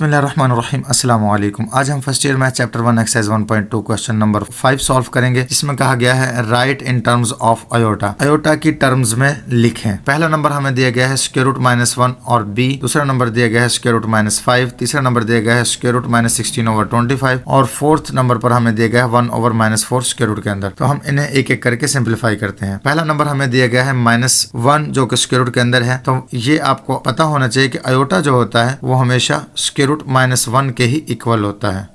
बिस्मिल्लाहिर्रहमानिर्रहीम अस्सलाम वालेकुम। आज हम first year math chapter 1 exercise 1.2 question number 5 solve करेंगे, जिसमें कहा गया है right in terms of iota. Iota की टर्म्स में लिखें। पहला नंबर हमें दिया गया है स्क्वायर रूट -1 और b, दूसरा नंबर दिया गया है स्क्वायर रूट -5, तीसरा नंबर दिया गया है स्क्वायर रूट -16/25 और फोर्थ नंबर पर हमें दिया गया है 1/-4 स्क्वायर रूट के अंदर। तो हम इन्हें एक एक करके सिंप्लीफाई करते हैं। पहला नंबर हमें दिया गया है -1 जो कि स्क्वायर रूट के अंदर है। तो ये आपको पता होना चाहिए कि अयोटा जो होता है वो हमेशा स्क्वायर रूट -1 के ही इक्वल होता है।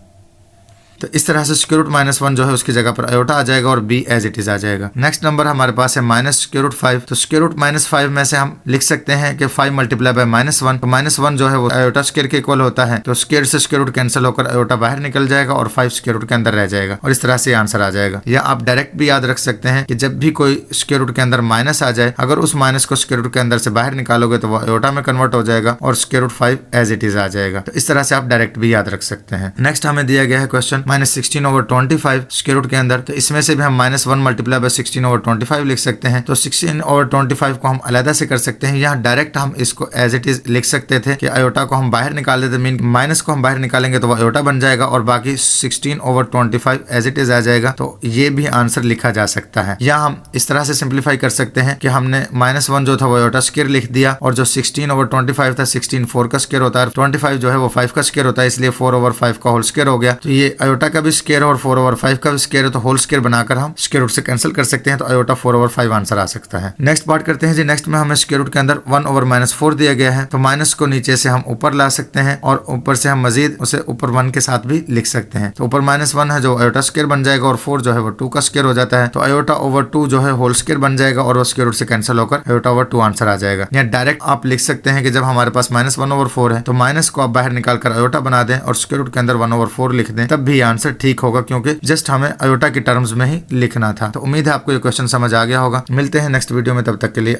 तो इस तरह से स्क्वायर रूट -1 जो है उसकी जगह पर अयोटा आ जाएगा और b एज इट इज आ जाएगा। नेक्स्ट नंबर हमारे पास है -स्क्वायर रूट 5। तो स्क्वायर रूट -5 में से हम लिख सकते हैं कि 5 मल्टीप्लाई बाय -1। तो -1 जो है वो अयोटा स्क्वायर के इक्वल होता है। तो स्क्वायर से स्क्वायर रूट कैंसिल होकर अयोटा बाहर निकल जाएगा और 5 स्क्वायर रूट के अंदर रह जाएगा और इस तरह से आंसर आ जाएगा। या आप डायरेक्ट भी याद रख सकते हैं कि जब भी कोई स्क्वायर रूट के अंदर माइनस आ जाए, अगर उस माइनस को स्क्वायर रूट के अंदर से बाहर निकालोगे तो वो अयोटा में कन्वर्ट हो जाएगा और square root 5 as it is आ जाएगा। तो इस तरह से आप डायरेक्ट भी याद रख सकते हैं। नेक्स्ट हमें दिया गया है क्वेश्चन -16/25 स्क्वायर रूट के अंदर। तो इसमें से भी हम -1 मल्टीप्लाई बाय 16/25 लिख सकते हैं। तो 16/25 को हम अलग से कर सकते हैं। यहाँ डायरेक्ट हम इसको एज इट इज लिख सकते थे कि अयोटा को हम बाहर निकाल देते, मीन माइनस को हम बाहर निकालेंगे तो वो अयोटा बन जाएगा और बाकी 16/25 एज इट इज आ जाएगा। तो ये भी आंसर लिखा जा सकता है। या हम इस तरह से सिंप्लीफाई कर सकते हैं कि हमने -1 जो था वो अयोटा स्क्वायर लिख दिया और जो 16/25 था 16 4 का स्क्वायर होता है, 25 जो है वो 5 का स्क्वायर होता है, इसलिए 4/5 का होल स्क्वायर हो गया। तो ये अयोटा का भी स्क्वायर और 4/5 का स्क्वायर है, तो होल स्क्वायर बनाकर हम स्क्वायर रूट से कैंसिल कर सकते हैं। तो अयोटा 4/5 आंसर आ सकता है। नेक्स्ट पार्ट करते हैं जी। नेक्स्ट में हमें स्क्वायर रूट के अंदर 1/-4 दिया गया है। तो माइनस को नीचे से हम ऊपर ला सकते हैं और ऊपर से हम मजीद उसे ऊपर 1 के साथ भी लिख सकते हैं। तो ऊपर -1 है जो अयोटा स्क्वायर बन जाएगा और 4 जो है वो 2 का स्क्वायर हो जाता है। तो अयोटा ओवर 2 जो है होल स्क्वायर बन जाएगा और वो स्क्वायर रूट से कैंसिल होकर अयोटा ओवर 2 आंसर आ जाएगा। या डायरेक्ट आप लिख सकते हैं कि जब हमारे पास -1/4 है तो माइनस को आप बाहर निकाल कर अयोटा बना दें और स्क्वायर रूट के अंदर 1/4 लिख दें, तब भी आंसर ठीक होगा, क्योंकि जस्ट हमें अयोटा की टर्म्स में ही लिखना था। तो उम्मीद है आपको ये क्वेश्चन समझ आ गया होगा। मिलते हैं नेक्स्ट वीडियो में, तब तक के लिए